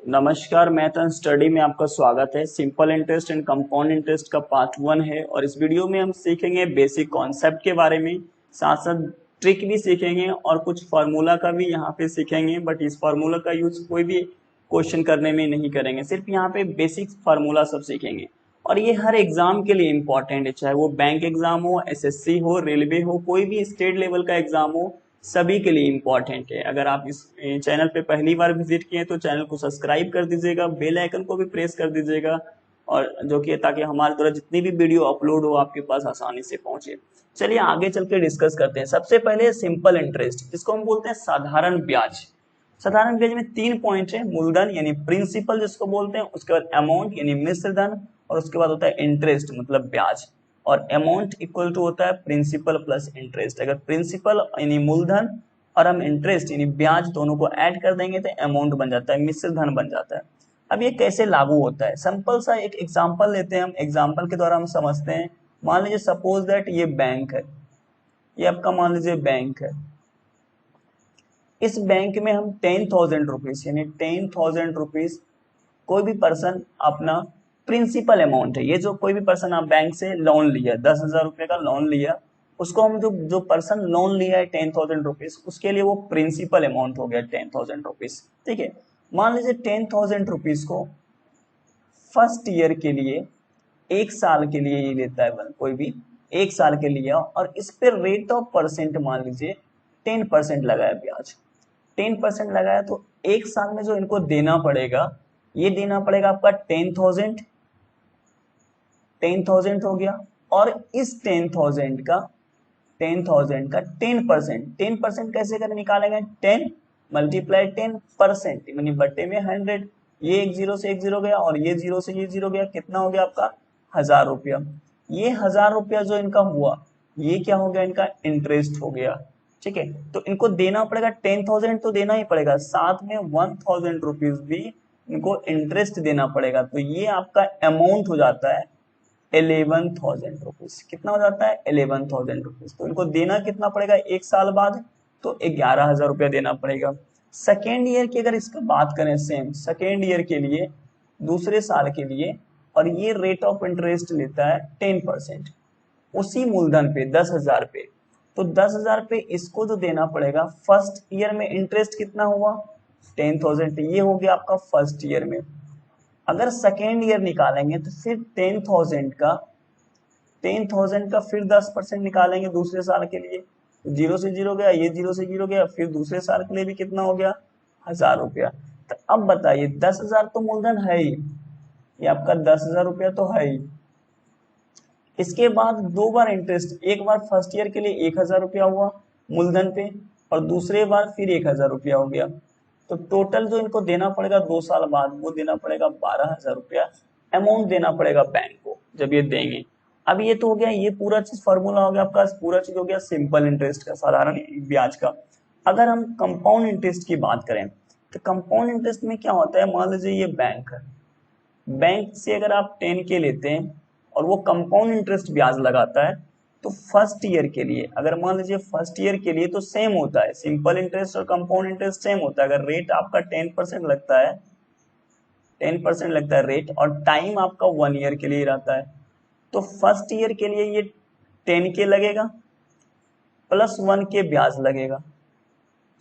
नमस्कार, math and study में आपका स्वागत है। Simple interest and compound interest का पार्ट 1 है और इस वीडियो में हम सीखेंगे बेसिक कॉन्सेप्ट के बारे में, साथ साथ ट्रिक भी सीखेंगे और कुछ फार्मूला का भी यहाँ पे सीखेंगे। बट इस फार्मूला का यूज कोई भी क्वेश्चन करने में नहीं करेंगे, सिर्फ यहाँ पे बेसिक फार्मूला सब सीखेंगे। और ये हर एग्जाम के लिए इंपॉर्टेंट है, चाहे वो बैंक एग्जाम हो, एसएससी हो, रेलवे हो, कोई भी स्टेट लेवल का एग्जाम हो, सभी के लिए इम्पोर्टेंट है। अगर आप इस चैनल पे पहली बार विजिट किए तो चैनल को सब्सक्राइब कर दीजिएगा, बेल आइकन को भी प्रेस कर दीजिएगा, और जो कि ताकि हमारे द्वारा जितनी भी वीडियो अपलोड हो आपके पास आसानी से पहुंचे। चलिए आगे चल के डिस्कस करते हैं। सबसे पहले सिंपल इंटरेस्ट, जिसको हम बोलते हैं साधारण ब्याज। साधारण ब्याज में 3 पॉइंट है। मूलधन यानी प्रिंसिपल जिसको बोलते हैं, उसके बाद अमाउंट यानी मिश्र धन, और उसके बाद होता है इंटरेस्ट मतलब ब्याज। और अमाउंट इक्वल टू होता है प्रिंसिपल प्लस इंटरेस्ट। अगर प्रिंसिपल यानी मूलधन और हम इंटरेस्ट यानी ब्याज दोनों को ऐड कर देंगे तो अमाउंट बन जाता है, मिश्र धन बन जाता है। अब ये कैसे लागू होता है, सिंपल सा एक एग्जांपल लेते हैं हम। एग्जांपल के द्वारा हम समझते हैं। मान लीजिए सपोज दैट ये बैंक है, ये आपका मान लीजिए बैंक है। इस बैंक में हम 10,000 रुपीज यानी 10,000 रुपीज कोई भी पर्सन अपना प्रिंसिपल अमाउंट है। ये जो कोई भी पर्सन आप बैंक से लोन लिया, 10,000 रुपए का लोन लिया, उसको हम जो जो पर्सन लोन लिया है 10,000 रुपीज, उसके लिए वो प्रिंसिपल अमाउंट हो गया 10,000 रुपीज। ठीक है, मान लीजिए 10,000 रुपीज को फर्स्ट ईयर के लिए, एक साल के लिए ये लेता है कोई भी, एक साल के लिए, और इस पर रेट ऑफ परसेंट मान लीजिए 10% लगाया ब्याज। 10% लगाया तो एक साल में जो इनको देना पड़ेगा, ये देना पड़ेगा आपका 10,000 हो गया। और इस 10,000 का 10% कैसे कर निकालेंगे? 10 मल्टीप्लाई 10% यानी बट्टे में 100। ये एक जीरो से एक जीरो गया और ये जीरो से ये जीरो गया, कितना हो गया आपका? 1,000 रुपया। ये 1,000 रुपया जो इनका हुआ, ये क्या हो गया? इनका इंटरेस्ट हो गया। ठीक है, तो इनको देना पड़ेगा 10,000 तो देना ही पड़ेगा, साथ में 1,000 रुपीज भी इनको इंटरेस्ट देना पड़ेगा। तो ये आपका अमाउंट हो जाता है 11,000 रुपीज। कितना हो जाता है? 11,000 रुपीज। तो इनको देना कितना पड़ेगा एक साल बाद? तो 11,000 रुपया देना पड़ेगा। सेकेंड ईयर की अगर इसका बात करें, सेम सेकेंड ईयर के लिए, दूसरे साल के लिए, और ये रेट ऑफ इंटरेस्ट लेता है 10%, उसी मूलधन पे 10,000 पे। तो 10,000 पे इसको जो देना पड़ेगा फर्स्ट ईयर में, इंटरेस्ट कितना हुआ? 10,000। ये हो गया आपका फर्स्ट ईयर में। अगर सेकेंड ईयर निकालेंगे तो फिर 10,000 का फिर 10% निकालेंगे दूसरे साल के लिए। जीरो से जीरो गया, ये जीरो से जीरो गया, फिर दूसरे साल के लिए भी कितना हो गया? 1,000 रुपया। तो अब बताइए 10,000 तो मूलधन है ही, ये आपका 10,000 रुपया तो है ही। इसके बाद दो बार इंटरेस्ट, एक बार फर्स्ट ईयर के लिए 1,000 रुपया हुआ मूलधन पे, और दूसरे बार फिर 1,000 रुपया हो गया। तो टोटल जो इनको देना पड़ेगा 2 साल बाद, वो देना पड़ेगा 12,000 रुपया अमाउंट देना पड़ेगा बैंक को जब ये देंगे। अब ये तो हो गया, ये पूरा चीज फॉर्मूला हो गया आपका, पूरा चीज हो गया सिंपल इंटरेस्ट का, साधारण ब्याज का। अगर हम कंपाउंड इंटरेस्ट की बात करें तो कंपाउंड इंटरेस्ट में क्या होता है? मान लीजिए ये बैंक है, बैंक से अगर आप 10 के लेते हैं और वो कंपाउंड इंटरेस्ट ब्याज लगाता है, तो फर्स्ट ईयर के लिए, अगर मान लीजिए फर्स्ट ईयर के लिए, तो सेम होता है, सिंपल इंटरेस्ट और कंपाउंड इंटरेस्ट सेम होता है। अगर रेट आपका 10% लगता है, 10% लगता है रेट, और टाइम आपका 1 ईयर के लिए रहता है, तो फर्स्ट ईयर के लिए ये 10 के लगेगा प्लस 1 के ब्याज लगेगा।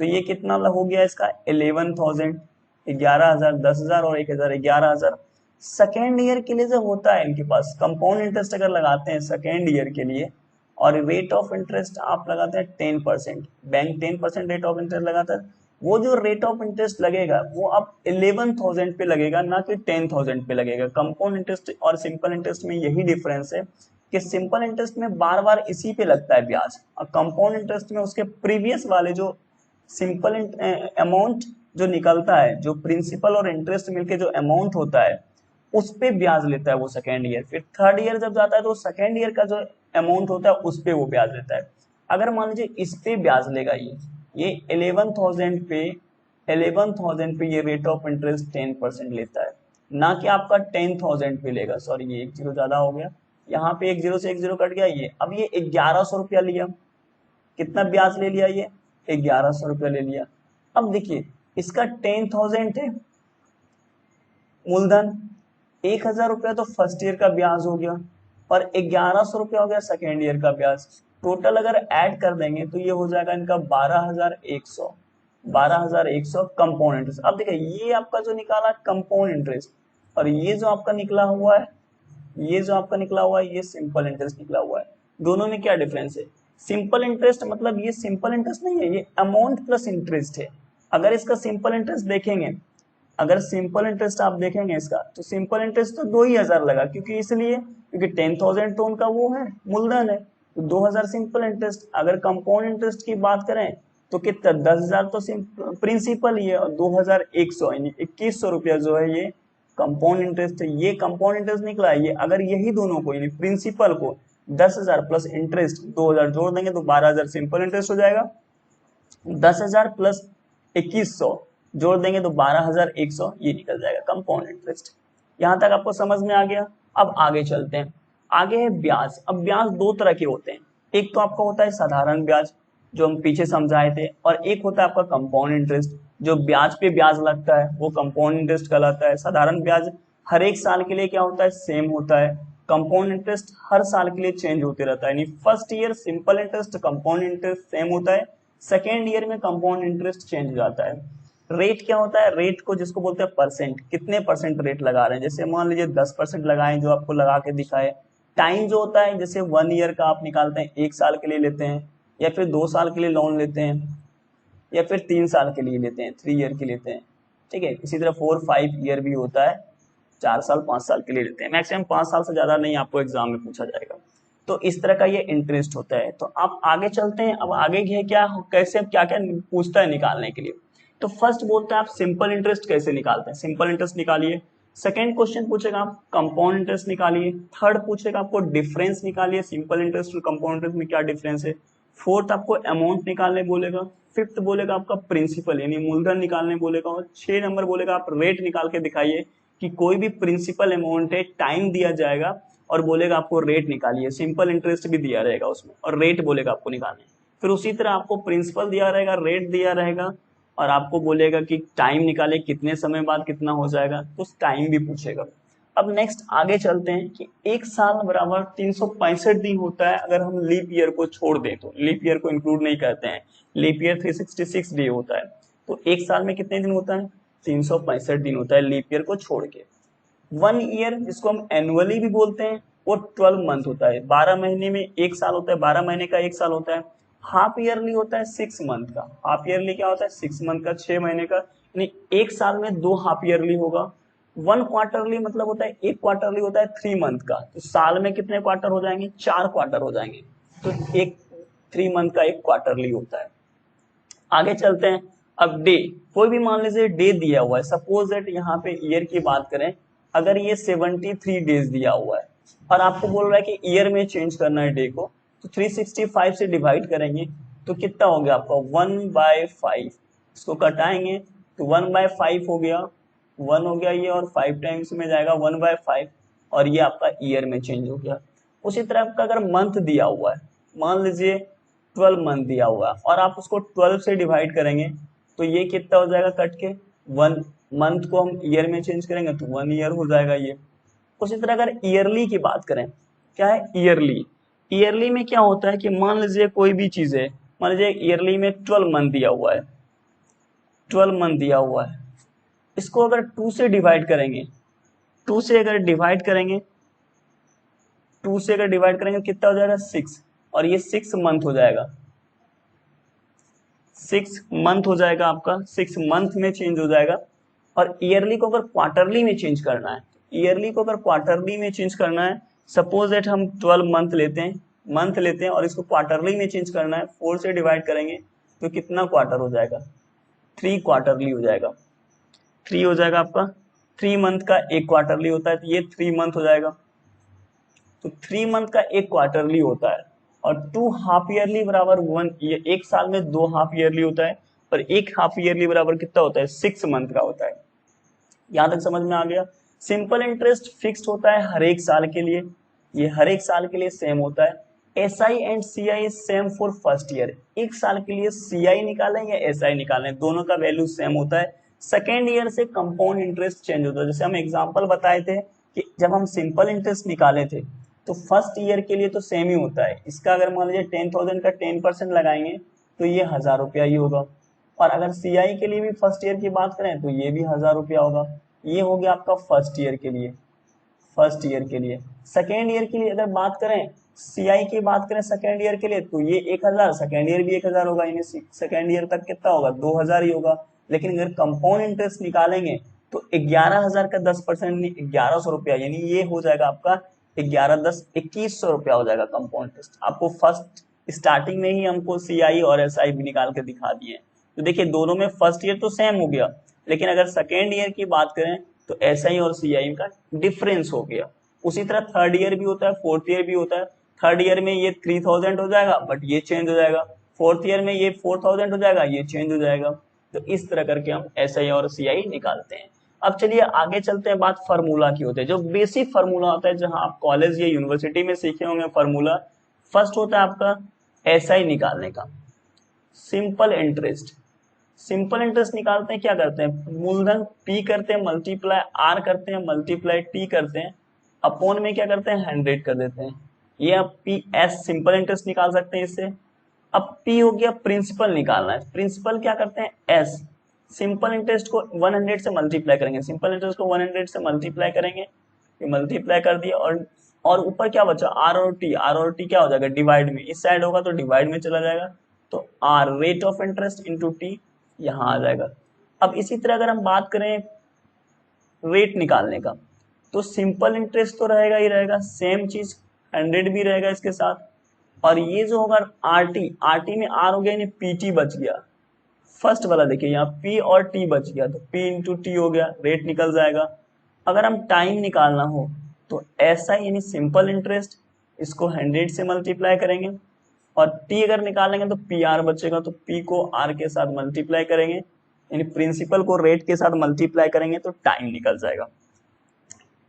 तो ये कितना हो गया इसका? 11,000, 11,000, 10,000 और 1,000, 11,000। सेकेंड ईयर के लिए जब होता है इनके पास कंपाउंड इंटरेस्ट अगर लगाते हैं सेकेंड ईयर के लिए, और रेट ऑफ इंटरेस्ट आप लगाते हैं 10%, बैंक 10% रेट ऑफ इंटरेस्ट लगाता है, वो जो रेट ऑफ इंटरेस्ट लगेगा वो अब 11,000 पे लगेगा, ना कि 10,000 पे लगेगा। कंपाउंड इंटरेस्ट और सिंपल इंटरेस्ट में यही डिफरेंस है कि सिंपल इंटरेस्ट में बार बार इसी पे लगता है ब्याज, और कंपाउंड इंटरेस्ट में उसके प्रीवियस वाले जो सिंपल अमाउंट जो निकलता है, जो प्रिंसिपल और इंटरेस्ट मिलके जो अमाउंट होता है, उस पे ब्याज लेता है वो सेकेंड ईयर। फिर थर्ड ईयर जब जाता है तो सेकेंड ईयर का जो अमाउंट होता है उस पे वो ब्याज लेता है। अगर मान लीजिए इस पे ब्याज लेगा, ये 11,000 पे ये रेट ऑफ इंटरेस्ट 10% लेता है, ना कि आपका 10,000 पे लेगा। सॉरी, ये एक जीरो ज्यादा हो गया, यहाँ पे एक जीरो से एक जीरो कट गया। ये अब ये 1,100 रुपया लिया, कितना ब्याज ले लिया? ये 1,100 रुपया ले लिया। अब देखिए इसका 10,000 है, मूलधन 1000 रुपया तो फर्स्ट ईयर का ब्याज हो गया और 1100 रुपया हो गया सेकेंड ईयर का ब्याज। टोटल अगर ऐड कर देंगे तो ये हो जाएगा इनका 12,100 कंपाउंड इंटरेस्ट। अब देखिए ये आपका जो निकाला कंपाउंड इंटरेस्ट और ये जो आपका निकला हुआ है ये सिंपल इंटरेस्ट निकला हुआ है। दोनों में क्या डिफरेंस है? सिंपल इंटरेस्ट मतलब ये सिंपल इंटरेस्ट नहीं है, ये अमाउंट प्लस इंटरेस्ट है। अगर इसका सिंपल इंटरेस्ट देखेंगे, अगर सिंपल इंटरेस्ट आप देखेंगे इसका, तो सिंपल इंटरेस्ट तो 2000 लगा, क्योंकि 10,000 तो उनका वो है मूलधन है, तो 2000 सिंपल इंटरेस्ट। अगर कंपाउंड इंटरेस्ट की बात करें तो कितना 10,000 तो प्रिंसिपल ही है और 2100 यानी 2100 रुपया जो है ये कंपाउंड इंटरेस्ट है। ये कंपाउंड इंटरेस्ट निकला है। ये अगर यही दोनों को यानी प्रिंसिपल को 10,000 प्लस इंटरेस्ट 2000 जोड़ देंगे तो 12,000 सिंपल इंटरेस्ट हो जाएगा। 10,000 प्लस 2100 जोड़ देंगे तो 12,100 ये निकल जाएगा कंपाउंड इंटरेस्ट। यहां तक आपको समझ में आ गया। अब आगे चलते हैं। आगे है ब्याज। अब ब्याज दो तरह के होते हैं, एक तो आपका होता है साधारण ब्याज जो हम पीछे समझाए थे, और एक होता है आपका कंपाउंड इंटरेस्ट जो ब्याज पे ब्याज लगता है, वो कंपाउंड इंटरेस्ट कहलाता है। साधारण ब्याज हर एक साल के लिए क्या होता है? सेम होता है। कंपाउंड इंटरेस्ट हर साल के लिए चेंज होते रहता है, यानी first year simple interest compound interest same होता है, सेकेंड ईयर में कंपाउंड इंटरेस्ट चेंज हो जाता है। रेट क्या होता है? रेट को जिसको बोलते हैं परसेंट, कितने परसेंट रेट लगा रहे हैं। जैसे मान लीजिए 10% लगाएं जो आपको लगा के दिखाए। टाइम जो होता है जैसे 1 ईयर का आप निकालते हैं, 1 साल के लिए लेते हैं, या फिर 2 साल के लिए लोन लेते हैं, या फिर 3 साल के लिए लेते हैं, 3 ईयर के लेते हैं, ठीक है। इसी तरह 4-5 ईयर भी होता है, 4 साल 5 साल के लिए लेते हैं। मैक्सिमम 5 साल से ज्यादा नहीं आपको एग्जाम में पूछा जाएगा। तो इस तरह का ये इंटरेस्ट होता है। तो आप आगे चलते हैं। अब आगे है क्या, कैसे क्या क्या पूछता है निकालने के लिए। तो फर्स्ट बोलते हैं आप सिंपल इंटरेस्ट कैसे निकालते हैं। सिंपल इंटरेस्ट निकालिए। सेकेंड क्वेश्चन पूछेगा आप कंपाउंड इंटरेस्ट निकालिए। थर्ड पूछेगा आपको डिफरेंस निकालिए, सिंपल इंटरेस्ट और कंपाउंड इंटरेस्ट में क्या डिफरेंस है। फोर्थ आपको अमाउंट निकालने बोलेगा। फिफ्थ बोलेगा आपका प्रिंसिपल यानी मूलधन निकालने बोलेगा। और 6 नंबर बोलेगा आप रेट निकाल के दिखाइए कि कोई भी प्रिंसिपल अमाउंट है, टाइम दिया जाएगा और बोलेगा आपको रेट निकालिए। सिंपल इंटरेस्ट भी दिया रहेगा उसमें और रेट बोलेगा आपको निकालने। फिर उसी तरह आपको प्रिंसिपल दिया रहेगा, रेट दिया रहेगा और आपको बोलेगा कि टाइम निकाले, कितने समय बाद कितना हो जाएगा, तो टाइम भी पूछेगा। अब नेक्स्ट आगे चलते हैं कि एक साल बराबर 365 दिन होता है अगर हम लीप ईयर को छोड़ दें तो। लीप ईयर को इंक्लूड नहीं करते हैं, लीप ईयर 366 डे होता है। तो एक साल में कितने दिन होता है? 365 दिन होता है लीप ईयर को छोड़ के। 1 ईयर जिसको हम एनुअली भी बोलते हैं वो 12 मंथ होता है। 12 महीने में एक साल होता है, 12 महीने का एक साल होता है। हाफ ईयरली होता है 6 मंथ का। हाफ ईयरली क्या होता है? 6 मंथ का, 6 महीने का, यानी एक साल में 2 हाफ ईयरली होगा। 1 क्वार्टरली मतलब होता है, एक क्वार्टरली होता है 3 मंथ का। तो साल में कितने क्वार्टर हो जाएंगे? 4 क्वार्टर हो जाएंगे। तो एक 3 मंथ का एक क्वार्टरली होता है। आगे चलते हैं। अब डे, कोई भी मान लीजिए डे दिया हुआ है, सपोज दैट यहाँ पे ईयर की बात करें, अगर ये 73 डेज दिया हुआ है और आपको बोल रहा है कि ईयर में चेंज करना है डे को, तो 365 से डिवाइड करेंगे तो कितना हो गया आपका? 1/5। इसको कटाएंगे तो 1/5 हो गया, 1 हो गया ये, और 5 टाइम्स में जाएगा 1/5 और ये आपका ईयर में चेंज हो गया। उसी तरह आपका अगर मंथ दिया हुआ है, मान लीजिए 12 मंथ दिया हुआ है और आप उसको 12 से डिवाइड करेंगे तो ये कितना हो जाएगा कट के? 1 मंथ को हम ईयर में चेंज करेंगे तो 1 ईयर हो जाएगा ये। उसी तरह अगर ईयरली की बात करें, क्या है ईयरली? ईयरली में क्या होता है कि मान लीजिए कोई भी चीज है, मान लीजिए ईयरली में 12 मंथ दिया हुआ है, 12 मंथ दिया हुआ है, इसको अगर 2 से डिवाइड करेंगे, 2 से अगर डिवाइड करेंगे, 2 से अगर डिवाइड करेंगे कितना हो जाएगा? 6, और ये 6 मंथ हो जाएगा, 6 मंथ हो जाएगा आपका, 6 मंथ में चेंज हो जाएगा। और ईयरली को अगर क्वार्टरली में चेंज करना है, ईयरली को अगर क्वार्टरली में चेंज करना है, सपोज दैट हम 12 मंथ लेते हैं और इसको क्वार्टरली में चेंज करना है, 4 से डिवाइड करेंगे तो कितना क्वार्टर हो जाएगा? 3 क्वार्टरली हो जाएगा। 3 हो जाएगा आपका। 3 मंथ का एक क्वार्टरली होता है तो ये 3 मंथ हो जाएगा। तो 3 मंथ का एक क्वार्टरली होता है और 2 हाफ ईयरली बराबर 1, ये एक साल में 2 हाफ ईयरली होता है और एक हाफ ईयरली बराबर कितना होता है? 6 मंथ का होता है। यहां तक समझ में आ गया। सिंपल इंटरेस्ट फिक्स्ड होता है हर एक साल के लिए, ये हर एक साल के लिए सेम होता है। SI and CI same for first year. एक साल के लिए CI निकालें या SI निकालें, दोनों का वैल्यू सेम होता है। सेकेंड ईयर से कंपाउंड इंटरेस्ट चेंज होता है। जैसे हम एग्जांपल बताए थे कि जब हम सिंपल इंटरेस्ट निकाले थे तो फर्स्ट ईयर के लिए तो सेम ही होता है। इसका अगर मान लीजिए 10,000 का 10% लगाएंगे तो ये 1,000 रुपया ही होगा। और अगर सीआई के लिए भी फर्स्ट ईयर की बात करें तो ये भी 1,000 रुपया होगा। ये हो गया आपका फर्स्ट ईयर के लिए। फर्स्ट ईयर के लिए सेकेंड ईयर के लिए अगर बात करें, सीआई की बात करें सेकेंड ईयर के लिए तो ये 1,000, सेकेंड ईयर भी 1,000 होगा, यानी सेकेंड ईयर तक कितना होगा 2,000 ही होगा। लेकिन अगर कंपाउंड इंटरेस्ट निकालेंगे तो 11,000 का 10% 1,100 रुपया, यानी ये हो जाएगा आपका 11 10 2,100 रुपया हो जाएगा कंपाउंड इंटरेस्ट। आपको फर्स्ट स्टार्टिंग में ही हमको सीआई और एसआई भी निकाल के दिखा दिए। तो देखिए दोनों में फर्स्ट ईयर तो सेम हो गया, लेकिन अगर सेकेंड ईयर की बात करें तो एसआई और सीआई का डिफरेंस हो गया। उसी तरह थर्ड ईयर भी होता है, फोर्थ ईयर भी होता है। थर्ड ईयर में ये 3,000 हो जाएगा बट ये चेंज हो जाएगा, फोर्थ ईयर में ये 4,000 हो जाएगा, ये चेंज हो जाएगा। तो इस तरह करके हम एसआई और सीआई निकालते हैं। अब चलिए आगे चलते हैं, बात फार्मूला की होती है। जो बेसिक फार्मूला होता है जहां आप कॉलेज या यूनिवर्सिटी में सीखे होंगे फार्मूला, फर्स्ट होता है आपका एसआई निकालने का, सिंपल इंटरेस्ट। सिंपल इंटरेस्ट निकालते हैं, क्या करते हैं, मूलधन पी करते हैं मल्टीप्लाई आर करते हैं मल्टीप्लाई टी करते हैं, अपॉन में क्या करते हैं 100 कर देते हैं। ये आप पी एस सिंपल इंटरेस्ट निकाल सकते हैं इससे। अब पी हो गया प्रिंसिपल निकालना है, प्रिंसिपल क्या करते हैं एस, सिंपल इंटरेस्ट को 100 से मल्टीप्लाई करेंगे, सिंपल इंटरेस्ट को 100 से मल्टीप्लाई करेंगे, ये मल्टीप्लाई कर दिया। और ऊपर क्या बचा आर और टी, आर और टी क्या हो जाएगा डिवाइड में, इस साइड होगा तो डिवाइड में चला जाएगा, तो R rate of interest into T यहाँ आ जाएगा। अब इसी तरह अगर हम बात करें रेट निकालने का, तो सिंपल इंटरेस्ट तो रहेगा ही रहेगा, सेम चीज 100 भी रहेगा इसके साथ। और ये जो होगा आरटी, आरटी में आर हो गया यानी पीटी बच गया, फर्स्ट वाला देखिए यहाँ पी और टी बच गया, तो पी इंटू टी हो गया, रेट निकल जाएगा। अगर हम टाइम निकालना हो तो ऐसा यानी सिंपल इंटरेस्ट, इसको 100 से मल्टीप्लाई करेंगे, और टी अगर निकालेंगे तो पी आर बचेगा, तो पी को आर के साथ मल्टीप्लाई करेंगे, यानी प्रिंसिपल को रेट के साथ मल्टीप्लाई करेंगे तो टाइम निकल जाएगा।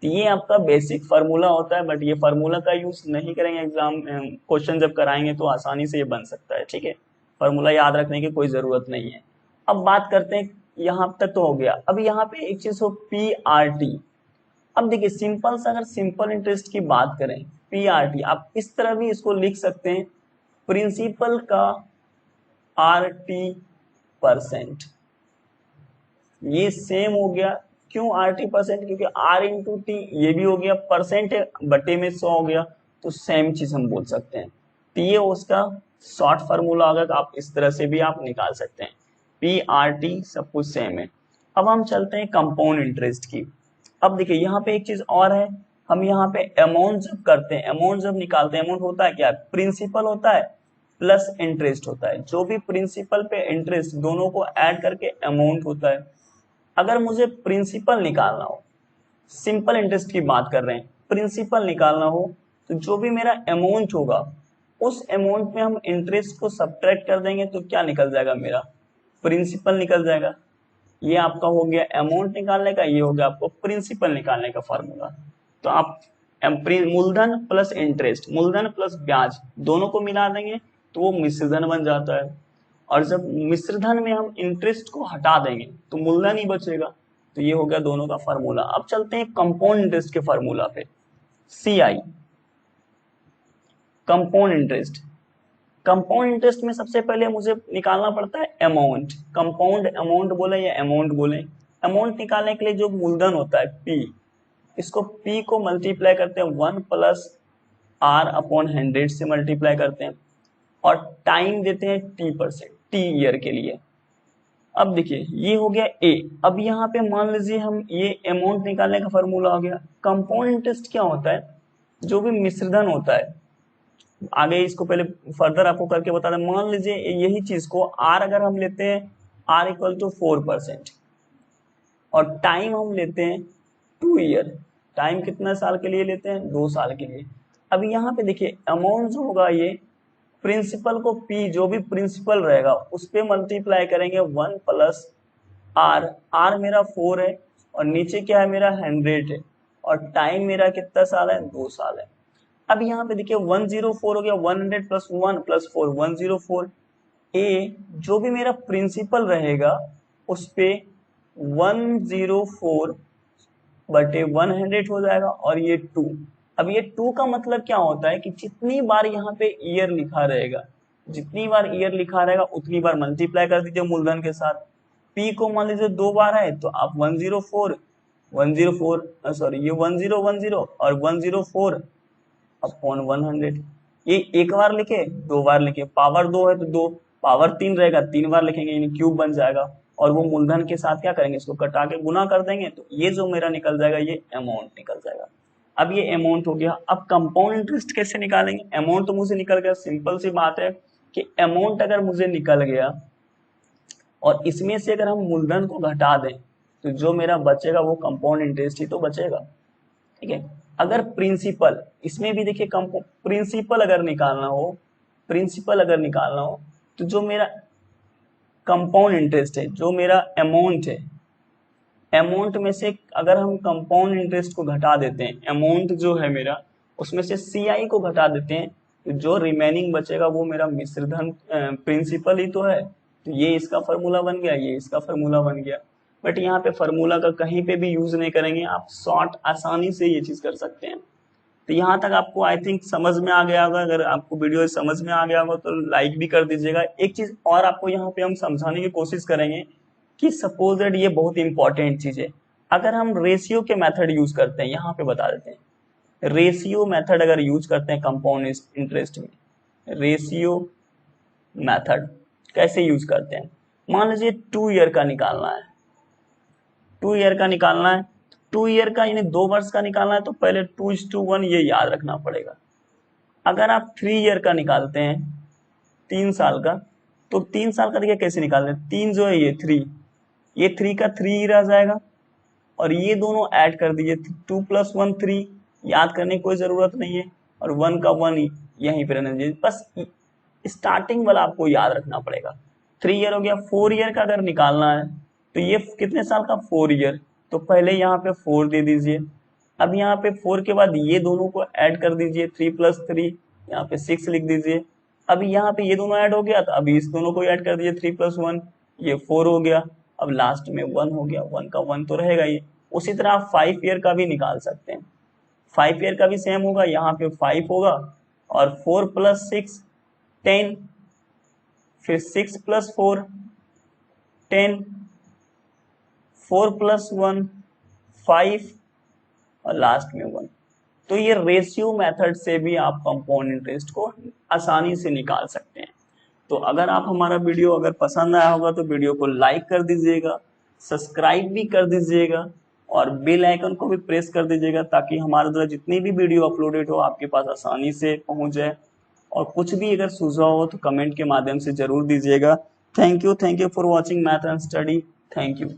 ये आपका बेसिक फार्मूला होता है, बट ये फार्मूला का यूज नहीं करेंगे, एग्जाम क्वेश्चन जब कराएंगे तो आसानी से ये बन सकता है, ठीक है। फार्मूला याद रखने की कोई जरूरत नहीं है। अब बात करते हैं, यहाँ तक तो हो गया। अब यहाँ पे एक चीज हो पी आर टी। अब देखिए सिंपल से अगर सिंपल इंटरेस्ट की बात करें पी आर टी, आप इस तरह भी इसको लिख सकते हैं, प्रिंसिपल का आर टी परसेंट, ये सेम हो गया। क्यों आर टी परसेंट, क्योंकि आर इंटू टी ये भी हो गया, परसेंट बटे में 100 हो गया, तो सेम चीज हम बोल सकते हैं। तो ये उसका शॉर्ट फार्मूला होगा, तो आप इस तरह से भी आप निकाल सकते हैं, पी आर टी सब कुछ सेम है। अब हम चलते हैं कंपाउंड इंटरेस्ट की। अब देखिए यहाँ पे एक चीज और है, हम यहाँ पे अमाउंट जब करते हैं, अमाउंट जब निकालते हैं, अमाउंट होता है क्या, प्रिंसिपल होता है प्लस इंटरेस्ट होता है, जो भी प्रिंसिपल पे इंटरेस्ट दोनों को ऐड करके अमाउंट होता है। अगर मुझे प्रिंसिपल निकालना हो, सिंपल इंटरेस्ट की बात कर रहे हैं, प्रिंसिपल निकालना हो तो जो भी मेरा अमाउंट होगा उस अमाउंट में हम इंटरेस्ट को सब्ट्रैक्ट कर देंगे तो क्या निकल जाएगा, मेरा प्रिंसिपल निकल जाएगा। ये आपका हो गया अमाउंट निकालने का, ये हो गया आपको प्रिंसिपल निकालने का फार्मूला। तो आप मूलधन प्लस इंटरेस्ट, मूलधन प्लस ब्याज दोनों को मिला देंगे तो वो मिश्रधन बन जाता है। और जब मिश्रधन में हम इंटरेस्ट को हटा देंगे तो मूलधन ही बचेगा। तो ये हो गया दोनों का फार्मूला। अब चलते हैं कंपाउंड इंटरेस्ट के फार्मूला पे, CI compound interest. Compound interest में सबसे पहले मुझे निकालना पड़ता है अमाउंट, कंपाउंड अमाउंट बोले या अमाउंट बोले। अमाउंट निकालने के लिए जो मूलधन होता है पी, इसको पी को मल्टीप्लाई करते हैं 1 प्लस आर अपॉन 100 से मल्टीप्लाई करते हैं, और टाइम देते हैं टी परसेंट, टी ईयर के लिए। अब देखिए ये हो गया ए। अब यहाँ पे मान लीजिए हम ये अमाउंट निकालने का फॉर्मूला हो गया। कंपाउंड इंटरेस्ट क्या होता है, जो भी मिश्रधन होता है, आगे इसको पहले फर्दर आपको करके बता दें। मान लीजिए यही चीज को आर अगर हम लेते हैं, आर इक्वल टू 4%, और टाइम हम लेते हैं 2 ईयर, टाइम कितना साल के लिए लेते हैं, 2 साल के लिए। अब यहाँ पे देखिए अमाउंट जो होगा, ये प्रिंसिपल को पी जो भी प्रिंसिपल रहेगा उस पर मल्टीप्लाई करेंगे 1 प्लस आर, आर मेरा 4 है और नीचे क्या है मेरा 100 है, और टाइम मेरा कितना साल है, 2 साल है। अब यहाँ पे देखिए 104 हो गया, 100 प्लस 1 प्लस 4 104। ए जो भी मेरा प्रिंसिपल रहेगा उस पे 104 बटे 100 हो जाएगा, और ये 2। अब ये 2 का मतलब क्या होता है कि जितनी बार यहाँ पे ईयर लिखा रहेगा, जितनी बार ईयर लिखा रहेगा उतनी बार मल्टीप्लाई कर दीजिए मूलधन के साथ। P को मान लीजिए 2 बार है तो आप 104 सॉरी ये 1010 और 104 अपॉन 100। ये एक बार लिखे, 2 बार लिखे, पावर 2 है तो 2, पावर 3 रहेगा 3 बार लिखेंगे, यानी क्यूब बन जाएगा। और वो मूलधन के साथ क्या करेंगे, इसको कटा के गुना कर देंगे, तो ये जो मेरा निकल जाएगा ये अमाउंट निकल जाएगा। अब ये अमाउंट हो गया। अब कंपाउंड इंटरेस्ट कैसे निकालेंगे? अमाउंट तो मुझे निकल गया, सिंपल सी बात है कि अमाउंट अगर मुझे निकल गया और इसमें से अगर हम मूलधन को घटा दें तो जो मेरा बचेगा वो कंपाउंड इंटरेस्ट ही तो बचेगा, ठीक है। अगर प्रिंसिपल, इसमें भी देखिए प्रिंसिपल अगर निकालना हो तो जो मेरा कंपाउंड इंटरेस्ट है, जो मेरा अमाउंट है, अमाउंट में से अगर हम कंपाउंड इंटरेस्ट को घटा देते हैं, अमाउंट जो है मेरा उसमें से CI को घटा देते हैं, तो जो रिमेनिंग बचेगा वो मेरा मिश्रधन प्रिंसिपल ही तो है। तो ये इसका फार्मूला बन गया, ये इसका फार्मूला बन गया। बट यहाँ पे फार्मूला का कहीं पे भी यूज नहीं करेंगे, आप शॉर्ट आसानी से ये चीज कर सकते हैं। तो यहाँ तक आपको आई थिंक समझ में आ गया होगा। अगर आपको वीडियो समझ में आ गया होगा तो लाइक भी कर दीजिएगा। एक चीज और आपको यहाँ पे हम समझाने की कोशिश करेंगे कि सपोजेड, ये बहुत इंपॉर्टेंट चीज है, अगर हम रेशियो के मेथड यूज करते हैं, यहाँ पे बता देते हैं, रेशियो मेथड अगर यूज करते हैं कंपाउंड इंटरेस्ट में, रेशियो मेथड कैसे यूज करते हैं? मान लीजिए 2 ईयर का निकालना है, 2 ईयर का निकालना है, 2 ईयर का यानी 2 वर्ष का निकालना है, तो पहले 2:1 ये याद रखना पड़ेगा। अगर आप 3 ईयर का निकालते हैं, 3 साल का, तो 3 साल का देखिए कैसे निकालते हैं, 3 जो है ये 3, ये 3 का 3 ही रह जाएगा, और ये दोनों ऐड कर दीजिए, 2 + 1 3, याद करने की कोई जरूरत नहीं है, और 1 का 1 यहीं पे रहना चाहिए, बस स्टार्टिंग वाला आपको याद रखना पड़ेगा। 3 ईयर हो गया। 4 ईयर का अगर निकालना है तो ये कितने साल का, 4 ईयर, तो पहले यहाँ पे 4 दे दीजिए। अब यहाँ पे 4 के बाद ये दोनों को ऐड कर दीजिए, 3 + 3, यहाँ पे 6 लिख दीजिए। अभी यहाँ पे ये दोनों ऐड हो गया, तो अभी इस दोनों को ऐड कर दीजिए, 3 + 1, ये 4 हो गया। अब लास्ट में 1 हो गया, 1 का 1 तो रहेगा ही। उसी तरह आप 5 ईयर का भी निकाल सकते हैं, 5 ईयर का भी सेम होगा, यहाँ पे 5 होगा, और 4 + 6 10, फिर 6 + 4 10, 4 + 1 5, और लास्ट में 1। तो ये रेशियो मेथड से भी आप कंपाउंड इंटरेस्ट को आसानी से निकाल सकते हैं। तो अगर आप हमारा वीडियो अगर पसंद आया होगा तो वीडियो को लाइक कर दीजिएगा, सब्सक्राइब भी कर दीजिएगा, और बेल आइकन को भी प्रेस कर दीजिएगा, ताकि हमारे द्वारा जितनी भी वीडियो अपलोडेड हो आपके पास आसानी से पहुंच जाए। और कुछ भी अगर सुझाव हो तो कमेंट के माध्यम से जरूर दीजिएगा। Thank you for watching math and study. Thank you.